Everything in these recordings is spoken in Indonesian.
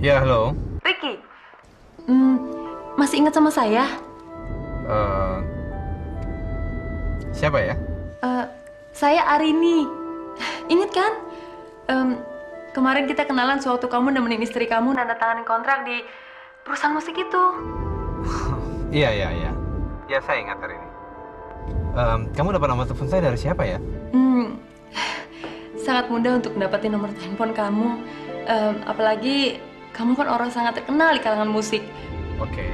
Ya, halo. Ricky, masih ingat sama saya? Eh, siapa ya? Saya Arini. Ingat kan? Kemarin kita kenalan sewaktu kamu nemenin istri kamu nandatanganin kontrak di perusahaan musik itu. Iya. Ya, saya ingat hari ini. Kamu dapat nomor telepon saya dari siapa ya? Sangat mudah untuk mendapatkan nomor telepon kamu. Apalagi kamu kan orang sangat terkenal di kalangan musik. Oke.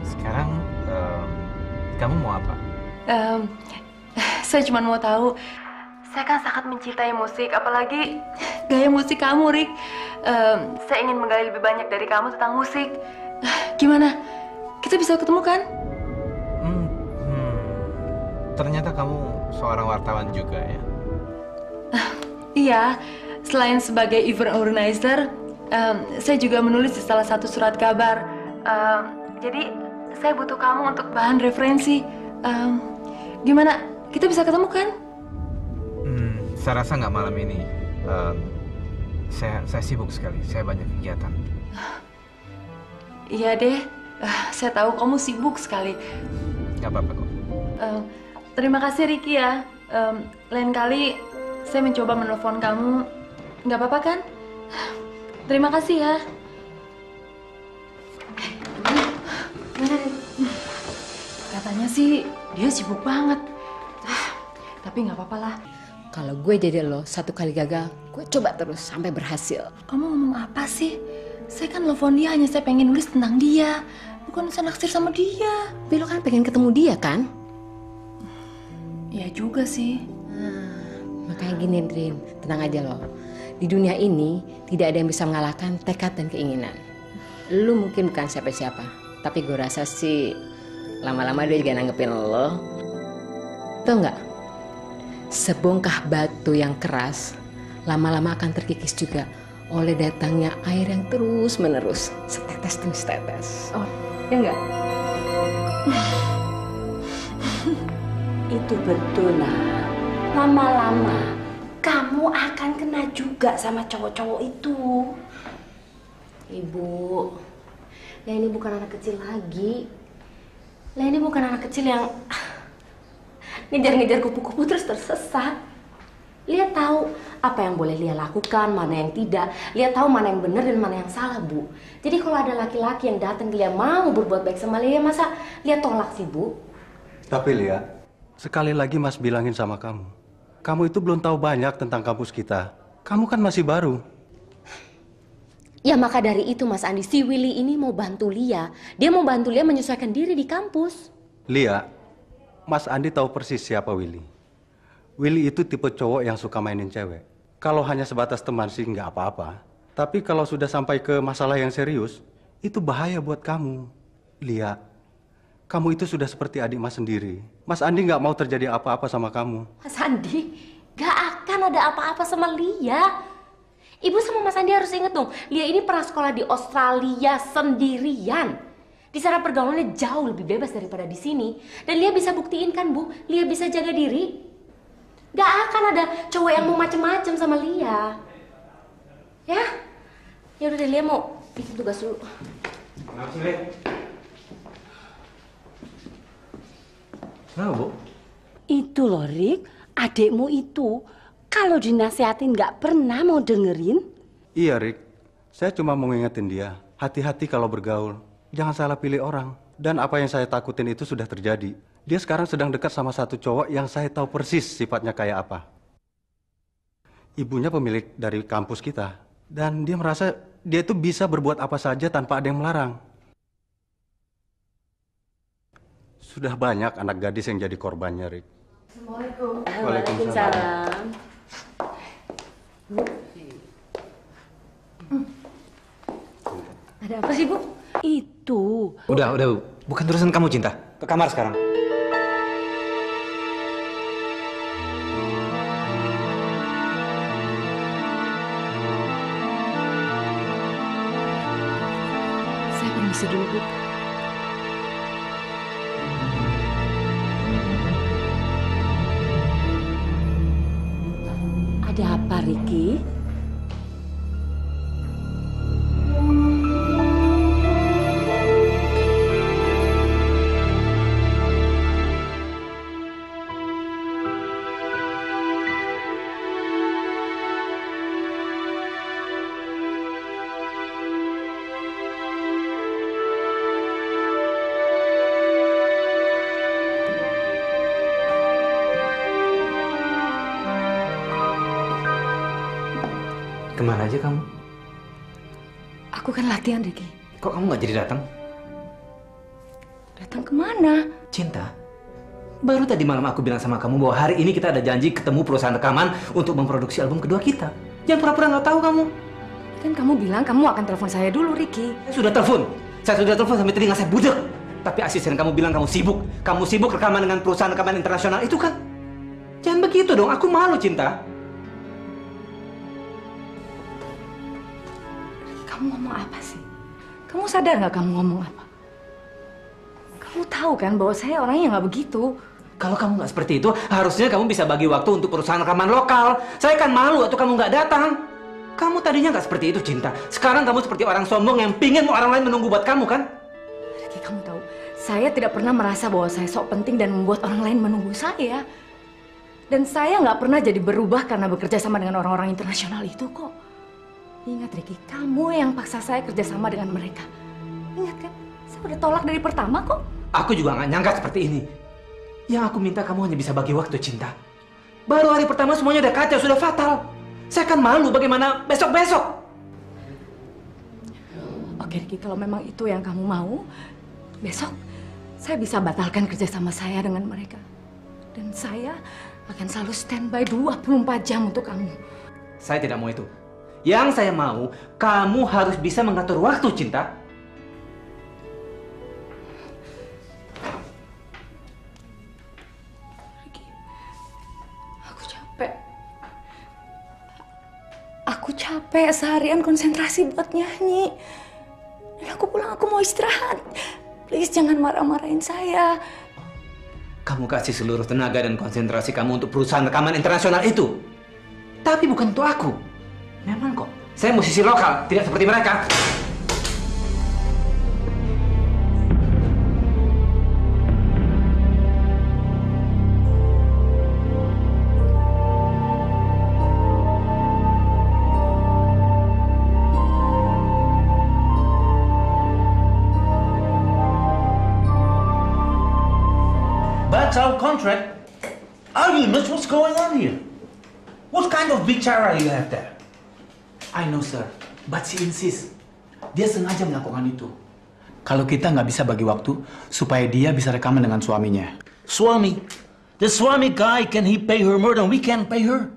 Sekarang kamu mau apa? Saya cuma mau tahu, saya kan sangat mencintai musik, apalagi gaya musik kamu, Rick. Saya ingin menggali lebih banyak dari kamu tentang musik. Gimana? Kita bisa ketemu kan? Ternyata kamu seorang wartawan juga ya? Iya, selain sebagai event organizer, saya juga menulis di salah satu surat kabar. Jadi, saya butuh kamu untuk bahan referensi. Gimana? Kita bisa ketemu kan? Saya rasa nggak malam ini. Saya sibuk sekali. Saya banyak kegiatan. Iya deh. Saya tahu kamu sibuk sekali. Nggak apa-apa kok. Terima kasih Ricky ya. Lain kali saya mencoba menelpon kamu. Nggak apa-apa kan? Terima kasih ya. Katanya sih dia sibuk banget. Tapi nggak apa-apa lah. Kalau gue jadi lo, satu kali gagal, gue coba terus sampai berhasil. Kamu ngomong apa sih? Saya kan nelfon dia, hanya saya pengen nulis tentang dia. Bukan saya naksir sama dia. Tapi lo kan pengen ketemu dia kan? Iya juga sih. Makanya gini, Drin, tenang aja lo. Di dunia ini tidak ada yang bisa mengalahkan tekad dan keinginan. Lu mungkin bukan siapa-siapa, tapi gue rasa sih lama-lama dia juga nanggepin lo. Tau nggak? Sebongkah batu yang keras lama-lama akan terkikis juga oleh datangnya air yang terus-menerus, setetes demi setetes. Oh, ya enggak? Itu betul, nah. Lama-lama kamu akan kena juga sama cowok-cowok itu. Ibu, lah ini bukan anak kecil lagi. Lah ini bukan anak kecil yang ngejar-ngejar kupu-kupu terus tersesat. Lihat tahu apa yang boleh Lia lakukan, mana yang tidak. Lihat tahu mana yang benar dan mana yang salah, Bu. Jadi kalau ada laki-laki yang datang ke Lia mau berbuat baik sama Lia, masa Lia tolak sih, Bu? Tapi Lia, sekali lagi Mas bilangin sama kamu. Kamu itu belum tahu banyak tentang kampus kita. Kamu kan masih baru. Ya maka dari itu Mas Andi, si Willy ini mau bantu Lia. Dia mau bantu Lia menyesuaikan diri di kampus. Lia, Mas Andi tahu persis siapa Willy. Willy itu tipe cowok yang suka mainin cewek. Kalau hanya sebatas teman sih nggak apa-apa. Tapi kalau sudah sampai ke masalah yang serius, itu bahaya buat kamu. Lia, kamu itu sudah seperti adik Mas sendiri. Mas Andi nggak mau terjadi apa-apa sama kamu. Mas Andi, nggak akan ada apa-apa sama Lia. Ibu sama Mas Andi harus inget dong, Lia ini pernah sekolah di Australia sendirian. Di sana pergaulannya jauh lebih bebas daripada di sini. Dan Lia bisa buktiin kan, Bu, Lia bisa jaga diri. Gak akan ada cowok yang mau macem-macem sama Lia. Ya? Ya udah deh, Lia mau bikin tugas dulu. Kenapa sih, Lia? Kenapa, Bu? Itu loh, Rick, adekmu itu kalau dinasehatin nggak pernah mau dengerin. Iya, Rick. Saya cuma mau ngingetin dia. Hati-hati kalau bergaul. Jangan salah pilih orang. Dan apa yang saya takutin itu sudah terjadi. Dia sekarang sedang dekat sama satu cowok yang saya tahu persis sifatnya kayak apa. Ibunya pemilik dari kampus kita. Dan dia merasa dia itu bisa berbuat apa saja tanpa ada yang melarang. Sudah banyak anak gadis yang jadi korbannya, Rick. Assalamualaikum. Waalaikumsalam. Ada apa sih, Bu? Itu. Udah, Bu. Bukan urusan kamu, Cinta. Ke kamar sekarang. Saya permisi dulu, Bu. Ada apa, Ricky? Kemana aja kamu? Aku kan latihan, Ricky. Kok kamu nggak jadi datang? Datang kemana? Cinta, baru tadi malam aku bilang sama kamu bahwa hari ini kita ada janji ketemu perusahaan rekaman untuk memproduksi album kedua kita. Jangan pura-pura nggak tahu kamu. Kan kamu bilang kamu akan telepon saya dulu, Ricky. Saya sudah telepon. Saya sudah telepon sampai telinga saya budek. Tapi asisten kamu bilang kamu sibuk. Kamu sibuk rekaman dengan perusahaan rekaman internasional itu kan? Jangan begitu dong, aku malu, Cinta. Kamu ngomong apa sih? Kamu sadar nggak kamu ngomong apa? Kamu tahu kan bahwa saya orangnya nggak begitu. Kalau kamu nggak seperti itu, harusnya kamu bisa bagi waktu untuk perusahaan rekaman lokal. Saya kan malu atau kamu nggak datang. Kamu tadinya nggak seperti itu, Cinta. Sekarang kamu seperti orang sombong yang pingin orang lain menunggu buat kamu, kan? Ricky, kamu tahu, saya tidak pernah merasa bahwa saya sok penting dan membuat orang lain menunggu saya. Dan saya nggak pernah jadi berubah karena bekerja sama dengan orang-orang internasional itu kok. Ingat, Ricky, kamu yang paksa saya kerjasama dengan mereka. Ingat kan? Saya udah tolak dari pertama kok. Aku juga nggak nyangka seperti ini. Yang aku minta kamu hanya bisa bagi waktu, Cinta. Baru hari pertama semuanya udah kacau, sudah fatal. Saya kan malu bagaimana besok-besok. Oke, Ricky, kalau memang itu yang kamu mau, besok saya bisa batalkan kerjasama saya dengan mereka. Dan saya akan selalu standby 24 jam untuk kamu. Saya tidak mau itu. Yang saya mau, kamu harus bisa mengatur waktu, Cinta. Aku capek seharian konsentrasi buat nyanyi. Dan aku pulang, aku mau istirahat. Please jangan marah-marahin saya. Kamu kasih seluruh tenaga dan konsentrasi kamu untuk perusahaan rekaman internasional itu. Tapi bukan untuk aku. Memang kok, saya musisi lokal, tidak seperti mereka. That's our contract. I really miss what's going on here. What kind of bicara you have there? I know, sir. But she insists. Dia sengaja melakukan itu. Kalau kita nggak bisa bagi waktu, supaya dia bisa rekaman dengan suaminya. Swami? The Swami guy, can he pay her more than we can pay her?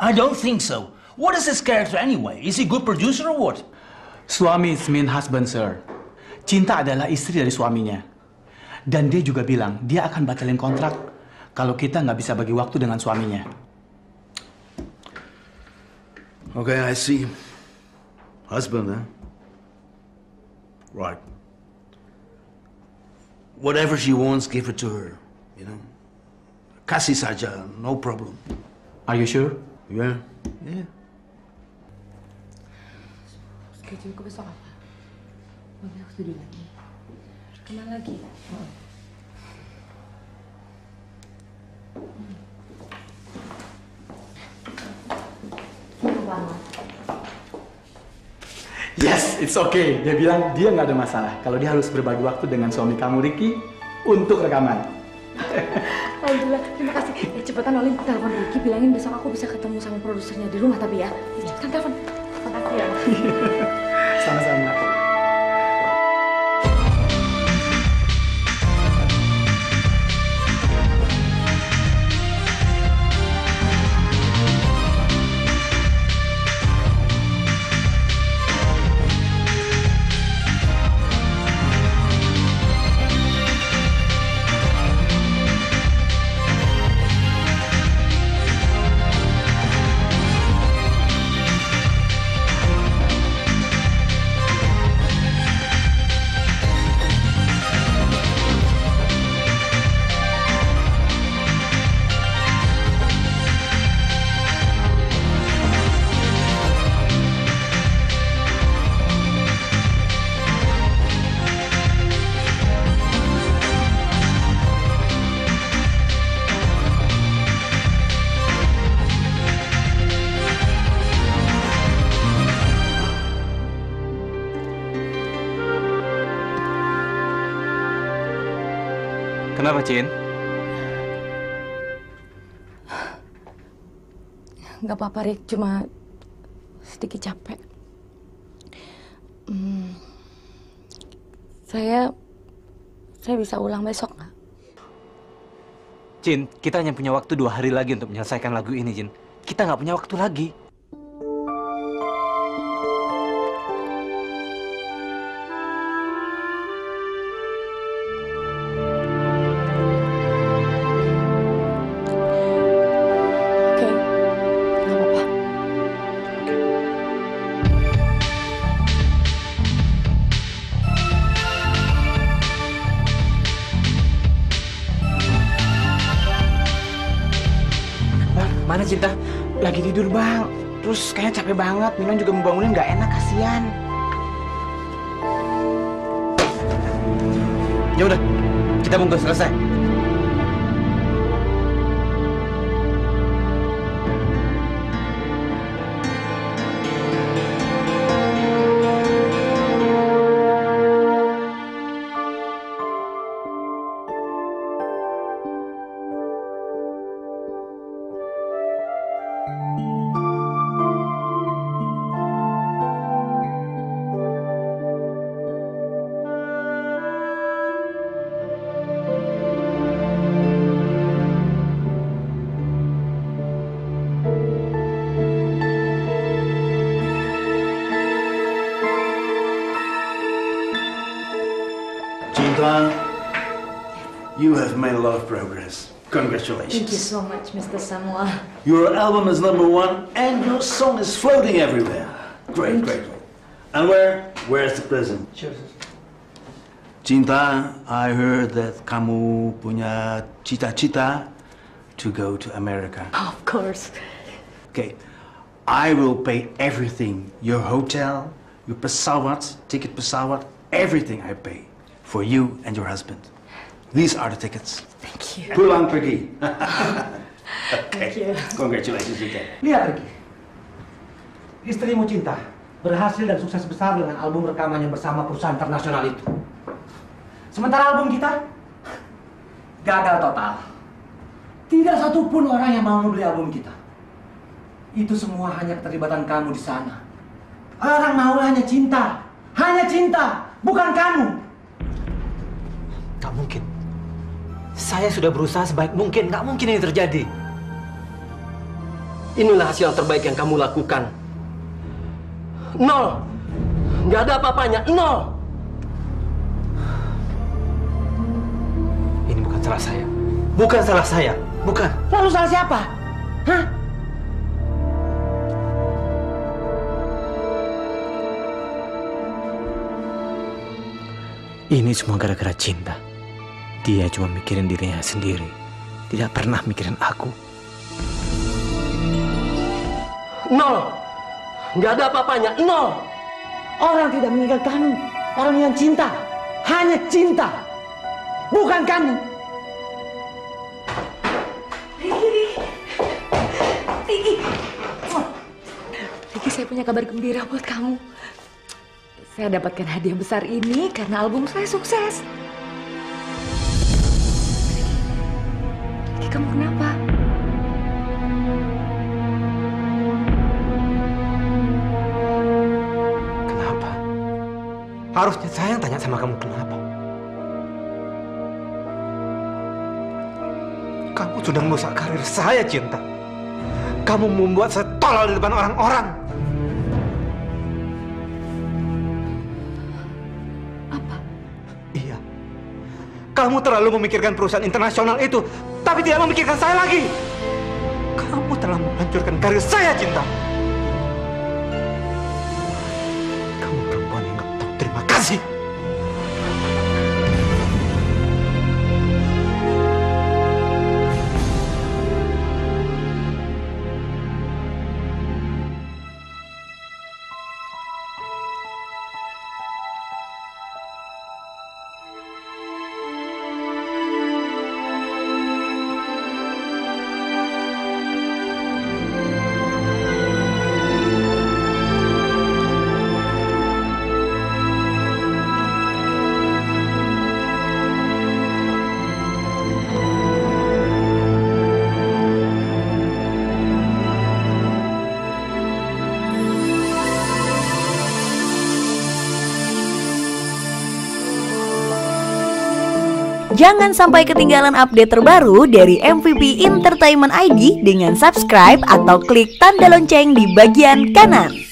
I don't think so. What is his character anyway? Is he a good producer or what? Suami is mean husband, sir. Cinta adalah istri dari suaminya. Dan dia juga bilang, dia akan batalin kontrak kalau kita nggak bisa bagi waktu dengan suaminya. Okay, I see. Husband, huh? Right. Whatever she wants, give it to her, you know. Kasih saja, no problem. Are you sure? Yeah, yeah. Schedule besok apa? Mungkin aku tidur lagi. Kemana lagi? Yes, it's okay. Dia bilang dia nggak ada masalah. Kalau dia harus berbagi waktu dengan suami kamu, Ricky, untuk rekaman. Alhamdulillah, terima kasih. Ya, cepetan Olin telepon Ricky, bilangin besok aku bisa ketemu sama produsernya di rumah tapi ya. Cepetan telepon. Terima kasih ya. Sama-sama. Kenapa, Cin? Nggak apa-apa, Rick. Cuma sedikit capek. Saya bisa ulang besok nggak? Jin, kita hanya punya waktu 2 hari lagi untuk menyelesaikan lagu ini, Jin. Kita nggak punya waktu lagi. Oke, nggak apa-apa. Mana Cinta? Lagi tidur, Bang. Terus kayaknya capek banget. Minon juga membangunin nggak enak, kasihan. Ya udah, kita bungkus selesai. Cinta, you have made a lot of progress. Congratulations. Thank you so much, Mr. Samuel. Your album is #1 and your song is floating everywhere. Great, great. And where's the present? Sure. Cinta, I heard that kamu punya cita-cita to go to America. Of course. Okay, I will pay everything. Your hotel, your pesawat, ticket pesawat, everything I pay for you and your husband. These are the tickets. Thank you. Pulang pergi. Okay. Thank you. Congratulations again. Lihat Ricky, istrimu Cinta berhasil dan sukses besar dengan album rekamannya bersama perusahaan internasional itu. Sementara album kita gagal total. Tidak satu pun orang yang mau membeli album kita. Itu semua hanya keterlibatan kamu di sana. Orang mau hanya cinta, bukan kamu. Gak mungkin. Saya sudah berusaha sebaik mungkin. Gak mungkin ini terjadi. Inilah hasil yang terbaik yang kamu lakukan. 0. Nggak ada apa-apanya. 0. Ini bukan salah saya. Bukan salah saya. Bukan. Lalu salah siapa? Hah? Ini semua gara-gara Cinta. Dia cuma mikirin dirinya sendiri. Tidak pernah mikirin aku. 0. Nggak ada apa-apanya. 0. Orang tidak meninggal kamu. Orang yang cinta. Hanya cinta. Bukan kamu. Ricky, saya punya kabar gembira buat kamu. Saya dapatkan hadiah besar ini karena album saya sukses. Ricky, kamu kenapa? Kenapa? Harusnya saya yang tanya sama kamu kenapa. Kamu sudah merusak karir saya, Cinta. Kamu membuat saya tolol di depan orang-orang. Apa? Iya. Kamu terlalu memikirkan perusahaan internasional itu, tapi tidak memikirkan saya lagi. Kamu telah menghancurkan karir saya, Cinta. Kamu perempuan yang gak tahu terima kasih. Jangan sampai ketinggalan update terbaru dari MVP Entertainment ID dengan subscribe atau klik tanda lonceng di bagian kanan.